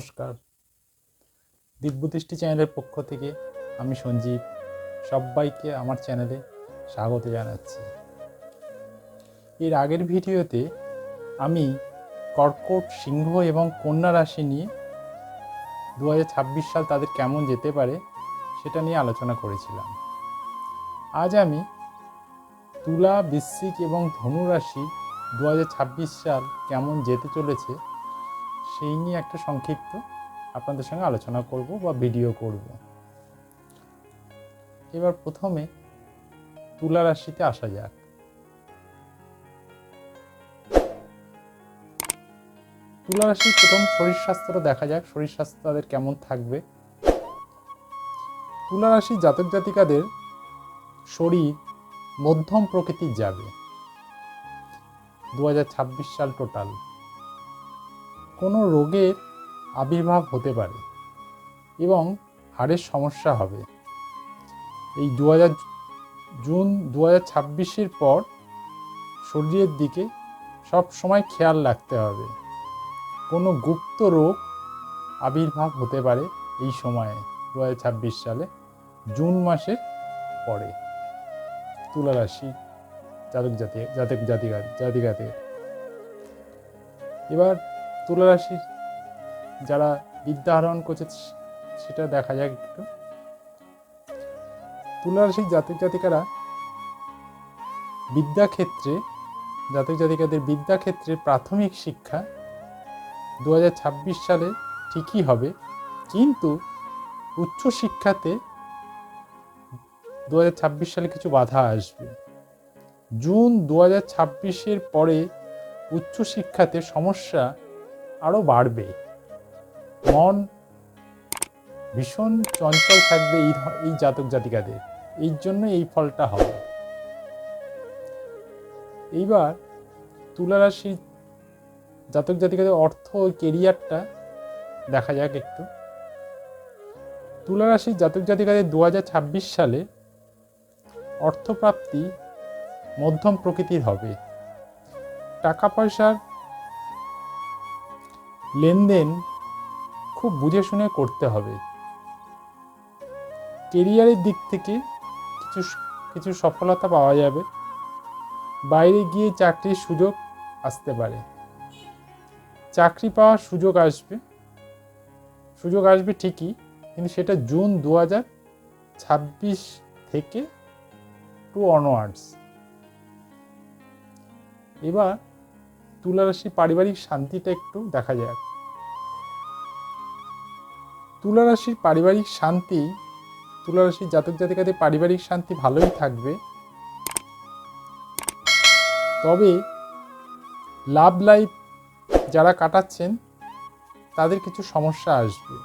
নমস্কার। দিব্যদৃষ্টি চ্যানেলের পক্ষ থেকে আমি সঞ্জীব সবাইকে আমার চ্যানেলে স্বাগত জানাচ্ছি। এর আগের ভিডিওতে আমি কর্কট, সিংহ এবং কন্যা রাশি নিয়ে 2026 সাল তাদের কেমন যেতে পারে সেটা নিয়ে আলোচনা করেছিলাম। আজ আমি তুলা, বৃশ্চিক এবং ধনু রাশি 2026 সাল কেমন যেতে চলেছে সেই নিয়ে একটা সংক্ষিপ্ত আপনাদের সঙ্গে আলোচনা করব বা ভিডিও করব। এবার প্রথমে তুলা রাশিতে আসা যাক। তুলা রাশির প্রথম শরীর স্বাস্থ্যটা দেখা যাক, শরীর স্বাস্থ্য তাদের কেমন থাকবে। তুলা রাশির জাতক জাতিকাদের শরীর মধ্যম প্রকৃতির যাবে 2026 সাল টোটাল। কোনো রোগের আবির্ভাব হতে পারে এবং হাড়ের সমস্যা হবে। এই জুন 2026-এর পর শরীরের দিকে সব সময় খেয়াল রাখতে হবে। কোনো গুপ্ত রোগ আবির্ভাব হতে পারে এই সময়ে 2026 সালে জুন মাসের পরে তুলা রাশি জাতিকাদের। এবার তুলা রাশির যারা বিদ্যা আহরণ করছে সেটা দেখা যাক একটু। তুলা রাশির জাতক জাতিকারা জাতিকাদের বিদ্যাক্ষেত্রে প্রাথমিক শিক্ষা 2026 সালে ঠিকই হবে, কিন্তু উচ্চশিক্ষাতে 2026 সালে কিছু বাধা আসবে। জুন 2026-এর পরে উচ্চশিক্ষাতে সমস্যা আরও বাড়বে। মন ভীষণ চঞ্চল থাকবে এই জাতক জাতিকাদের, এই জন্য এই ফলটা হবে। এইবার তুলা রাশির জাতক জাতিকাদের অর্থ ও কেরিয়ারটা দেখা যাক একটু। তুলা রাশির জাতক জাতিকাদের 2026 সালে অর্থপ্রাপ্তি মধ্যম প্রকৃতির হবে। টাকা পয়সার লেনদেন খুব বুঝে শুনে করতে হবে। কেরিয়ারের দিক থেকে কিছু সফলতা পাওয়া যাবে। বাইরে গিয়ে চাকরির সুযোগ আসতে পারে। চাকরি পাওয়ার সুযোগ আসবে ঠিকই, কিন্তু সেটা জুন 2026 থেকে টু অনওয়ার্ডস। এবার তুলা রাশির পারিবারিক শান্তিটা একটু দেখা যাক। তুলা রাশির পারিবারিক শান্তি, তুলা রাশির জাতক জাতিকাদের পারিবারিক শান্তি ভালোই থাকবে, তবে লাভ লাইফ যারা কাটাচ্ছেন তাদের কিছু সমস্যা আসবে।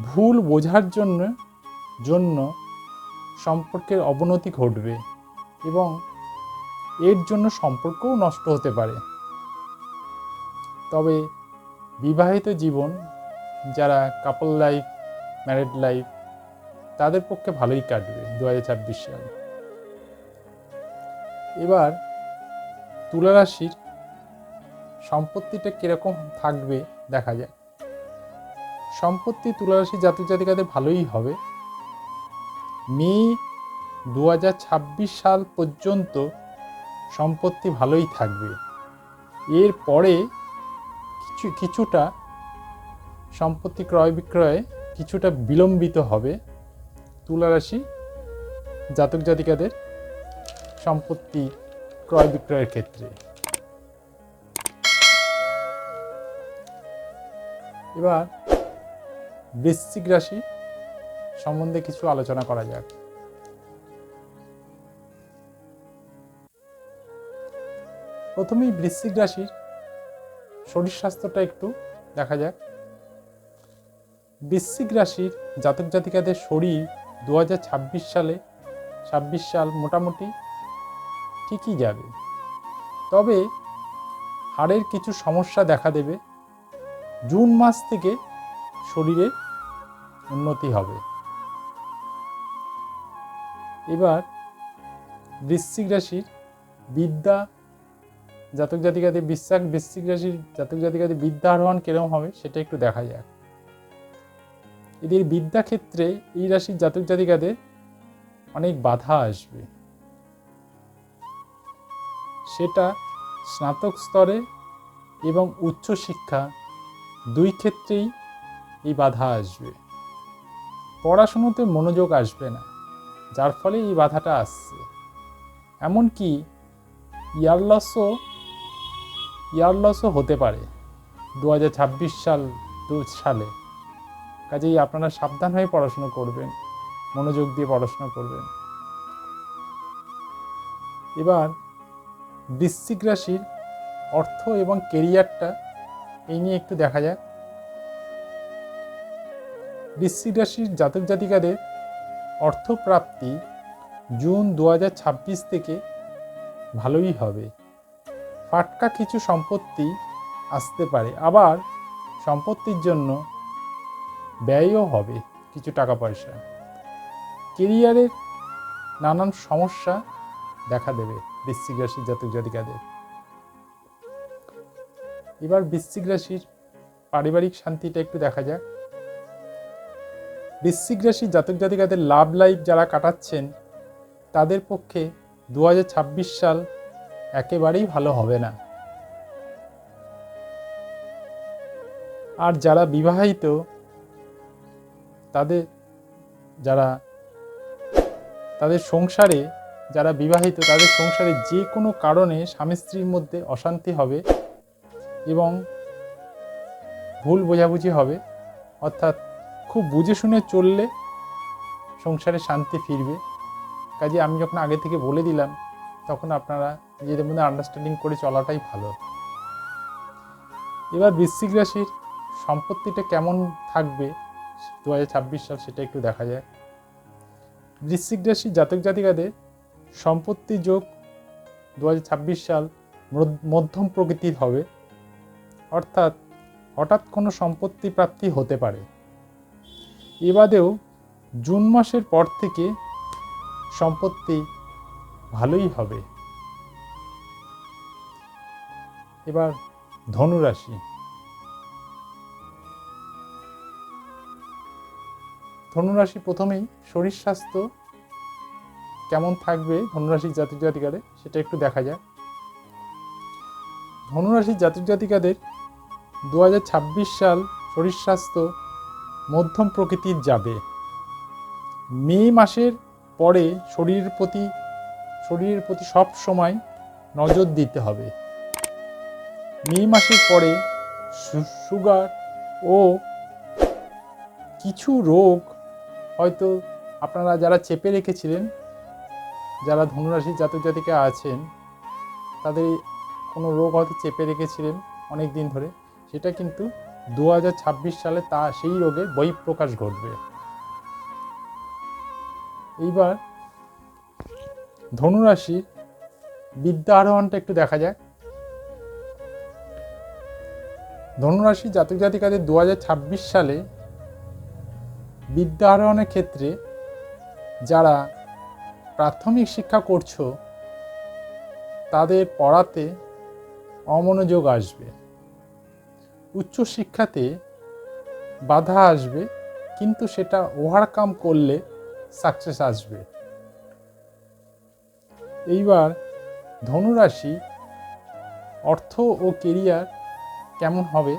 ভুল বোঝার জন্য সম্পর্কের অবনতি ঘটবে এবং এর জন্য সম্পর্কও নষ্ট হতে পারে। তবে বিবাহিত জীবন, যারা কাপল লাইফ, ম্যারিড লাইফ, তাদের পক্ষে ভালোই কাটবে 2026 সালে। এবার তুলা রাশির সম্পত্তিটা কিরকম থাকবে দেখা যায়। সম্পত্তি তুলা রাশির জাতক জাতিকাদের ভালোই হবে। মে 2026 সাল পর্যন্ত সম্পত্তি ভালোই থাকবে। এর পরে কিছুটা সম্পত্তি ক্রয় বিক্রয়ে কিছুটা বিলম্বিত হবে তুলা রাশি জাতক জাতিকাদের সম্পত্তি ক্রয় বিক্রয়ের ক্ষেত্রে। এবার বৃশ্চিক রাশি সম্বন্ধে কিছু আলোচনা করা যাক। প্রথমেই বৃশ্চিক রাশির শরীর স্বাস্থ্যটা একটু দেখা যাক। বৃশ্চিক রাশির জাতক জাতিকাদের শরীর 2026 সাল মোটামুটি ঠিকই যাবে, তবে হাড়ের কিছু সমস্যা দেখা দেবে। জুন মাস থেকে শরীরের উন্নতি হবে। এবার বৃশ্চিক রাশির বিদ্যা জাতক জাতিকাদের বৃশ্চিক রাশির জাতক জাতিকাদের বিদ্যা আরোহণ কিরকম হবে সেটা একটু দেখা যাক। এদের বিদ্যাক্ষেত্রে এই রাশির জাতক জাতিকাদের অনেক বাধা আসবে, সেটা স্নাতক স্তরে এবং উচ্চশিক্ষা দুই ক্ষেত্রেই এই বাধা আসবে। পড়াশুনোতে মনোযোগ আসবে না, যার ফলে এই বাধাটা আসছে। এমনকি ইয়ার লসও হতে পারে 2026 সালে। কাজেই আপনারা সাবধান হয়ে পড়াশুনো করবেন, মনোযোগ দিয়ে পড়াশোনা করবেন। এবার বৃশ্চিক রাশির অর্থ এবং কেরিয়ারটা এই নিয়ে একটু দেখা যাক। বৃশ্চিক রাশির জাতক জাতিকাদের অর্থপ্রাপ্তি জুন 2026 থেকে ভালোই হবে। ফাটকা কিছু সম্পত্তি আসতে পারে, আবার সম্পত্তির জন্য ব্যয়ও হবে কিছু টাকা পয়সা। কেরিয়ারের নানান সমস্যা দেখা দেবে বৃশ্চিক রাশির জাতক জাতিকাদের। এবার বৃশ্চিক রাশির পারিবারিক শান্তিটা একটু দেখা যাক। বৃশ্চিক রাশির জাতক জাতিকাদের লাভ লাইফ যারা কাটাচ্ছেন তাদের পক্ষে 2026 সাল একেবারেই ভালো হবে না। আর যারা বিবাহিত তাদের সংসারে যে কোনো কারণে স্বামী স্ত্রীর মধ্যে অশান্তি হবে এবং ভুল বোঝাবুঝি হবে, অর্থাৎ খুব বুঝে শুনে চললে সংসারে শান্তি ফিরবে। কাজে আমি যখন আগে থেকে বলে দিলাম, তখন আপনারা নিজেদের মধ্যে আন্ডারস্ট্যান্ডিং করে চলাটাই ভালো। এবার বৃশ্চিক রাশির সম্পত্তিটা কেমন থাকবে 2026 সাল, সেটা একটু দেখা যায়। বৃশ্চিক রাশির জাতক জাতিকাদের সম্পত্তি যোগ 2026 সাল মধ্যম প্রকৃতির হবে, অর্থাৎ হঠাৎ কোনো সম্পত্তি প্রাপ্তি হতে পারে। এবাদেও জুন মাসের পর থেকে সম্পত্তি ভালোই হবে। এবার ধনুরাশি প্রথমেই শরীর স্বাস্থ্য কেমন থাকবে ধনুরাশির জাতক জাতিকাদের সেটা একটু দেখা যায়। ধনুরাশির জাতক জাতিকাদের 2026 সাল শরীর স্বাস্থ্য মধ্যম প্রকৃতির যাবে। মে মাসের পরে শরীরের প্রতি সব সময় নজর দিতে হবে। মে মাসের পরে সুগার ও কিছু রোগ হয়তো আপনারা যারা চেপে রেখেছিলেন, যারা ধনুরাশির জাতক জাতিকা আছেন তাদের কোনো রোগ হয়তো চেপে রেখেছিলেন অনেক দিন ধরে, সেটা কিন্তু 2026 সালে সেই রোগের বহিঃপ্রকাশ ঘটবে। এইবার ধনুরাশির বিদ্যা আরোহণটা একটু দেখা যাক। ধনুরাশির জাতক জাতিকাদের 2026 সালে বিদ্যা আরোহণের ক্ষেত্রে যারা প্রাথমিক শিক্ষা করছো তাদের পড়াতে অমনোযোগ আসবে। উচ্চশিক্ষাতে বাধা আসবে, কিন্তু সেটা ওভারকাম করলে সাকসেস আসবে। এইবার ধনুরাশি অর্থ ও কেরিয়ার কেমন হবে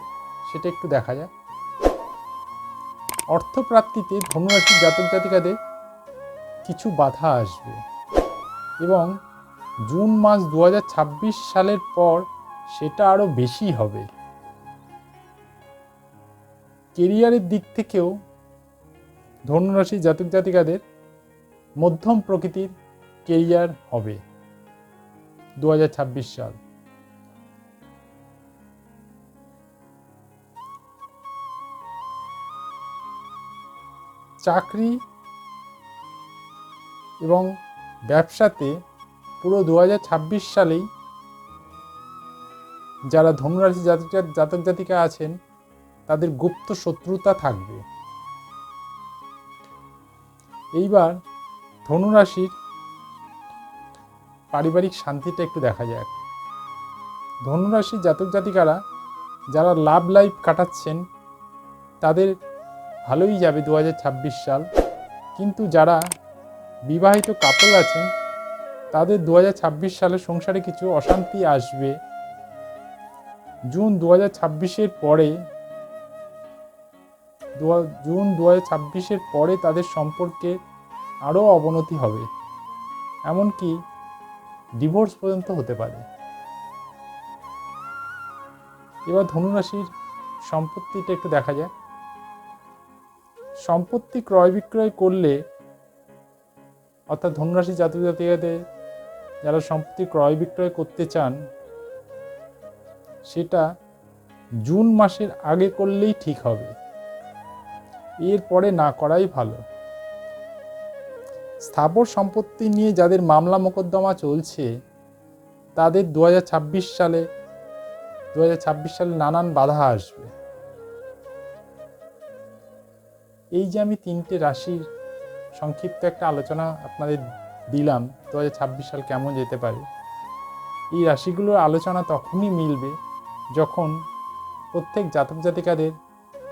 সেটা একটু দেখা যায়। অর্থপ্রাপ্তিতে ধনুরাশির জাতক জাতিকাদের কিছু বাধা আসবে এবং জুন মাস 2026 সালের পর সেটা আরো বেশি হবে। কেরিয়ারের দিক থেকেও ধনুরাশির জাতক জাতিকাদের মধ্যম প্রকৃতির কেরিয়ার হবে 2026 সাল। চাকরি এবং ব্যবসাতে পুরো 2026 সালেই যারা ধনুরাশি জাতক জাতিকা আছেন তাদের গুপ্ত শত্রুতা থাকবে। এইবার ধনুরাশির পারিবারিক শান্তিটা একটু দেখা যাক। ধনুরাশির জাতক জাতিকারা যারা লাভ লাইফ কাটাচ্ছেন তাদের ভালোই যাবে 2026 সাল। কিন্তু যারা বিবাহিত কাপল আছেন তাদের 2026 সালে সংসারে কিছু অশান্তি আসবে। জুন 2026-এর পরে জুন 2026-এর পরে তাদের সম্পর্কে আরও অবনতি হবে, এমনকি ডিভোর্স পর্যন্ত হতে পারে। এবার ধনুরাশির সম্পত্তিটা একটু দেখা যায়। সম্পত্তি ক্রয় বিক্রয় করলে, অর্থাৎ ধনুরাশি জাতক জাতিকাদের যারা সম্পত্তি ক্রয় বিক্রয় করতে চান, সেটা জুন মাসের আগে করলেই ঠিক হবে, এর পরে না করাই ভালো। স্থাবর সম্পত্তি নিয়ে যাদের মামলা মোকদ্দমা চলছে তাদের 2026 সালে নানান বাধা আসবে। এই যে আমি 3টে রাশির সংক্ষিপ্ত একটা আলোচনা আপনাদের দিলাম 2026 সাল কেমন যেতে পারে, এই রাশিগুলোর আলোচনা তখনই মিলবে যখন প্রত্যেক জাতক জাতিকাদের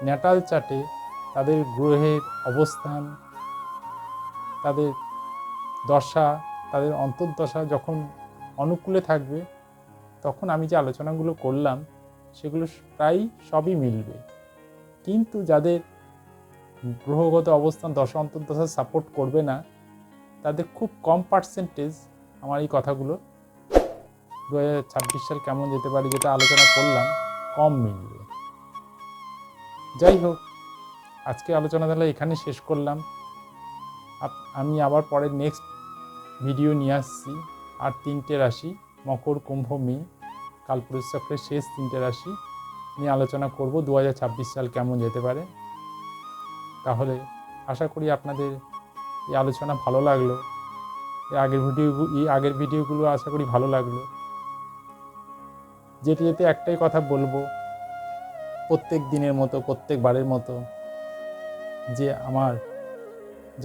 ন্যাটাল চার্টে তাদের গ্রহের অবস্থান, তাদের দশা, তাদের অন্তর্দশা যখন অনুকূলে থাকবে, তখন আমি যে আলোচনাগুলো করলাম সেগুলো প্রায় সবই মিলবে। কিন্তু যাদের গ্রহগত অবস্থান দশা অন্তর্দশা সাপোর্ট করবে না, তাদের খুব কম পার্সেন্টেজ আমার এই কথাগুলো 2026 সাল কেমন যেতে পারে যেটা আলোচনা করলাম কম মিলবে। যাই হোক, আজকে আলোচনা তাহলে এখানে শেষ করলাম। আমি আবার পরের নেক্সট ভিডিও নিয়ে আসছি। আর 3টে রাশি মকর, কুম্ভ, মীন, কালপুরুষ চক্রের শেষ 3টে রাশি নিয়ে আলোচনা করব 2026 সাল কেমন যেতে পারে। তাহলে আশা করি আপনাদের এই আলোচনা ভালো লাগলো, আগের ভিডিওগুলো আশা করি ভালো লাগলো। যেতে একটাই কথা বলবো, প্রত্যেক দিনের মতো প্রত্যেকবারের মতো, যে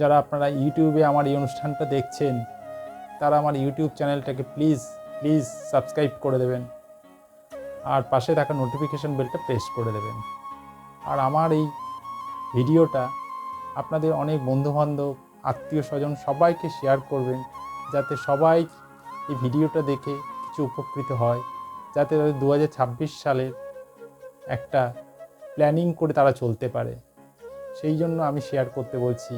যারা আপনারা ইউটিউবে আমার এই অনুষ্ঠানটা দেখছেন তারা আমার ইউটিউব চ্যানেলটাকে প্লিজ সাবস্ক্রাইব করে দেবেন, আর পাশে থাকা নোটিফিকেশন বেলটা প্রেস করে দেবেন। আর আমার এই ভিডিওটা আপনাদের অনেক বন্ধুবান্ধব, আত্মীয় স্বজন সবাইকে শেয়ার করবেন, যাতে সবাই এই ভিডিওটা দেখে কিছু উপকৃত হয়, যাতে তাদের 2026 সালের একটা প্ল্যানিং করে তারা চলতে পারে। সেই জন্য আমি শেয়ার করতে বলছি,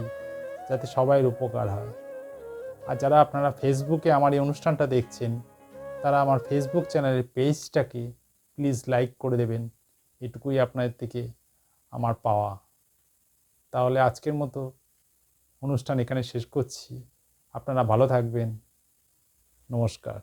যাতে সবাইয়ের উপকার হয়। আর যারা আপনারা ফেসবুকে আমার এই অনুষ্ঠানটা দেখছেন তারা আমার ফেসবুক চ্যানেলের পেজটাকে প্লিজ লাইক করে দেবেন, এটুকুই আপনাদের থেকে আমার পাওয়া। তাহলে আজকের মতো অনুষ্ঠান এখানে শেষ করছি। আপনারা ভালো থাকবেন। নমস্কার।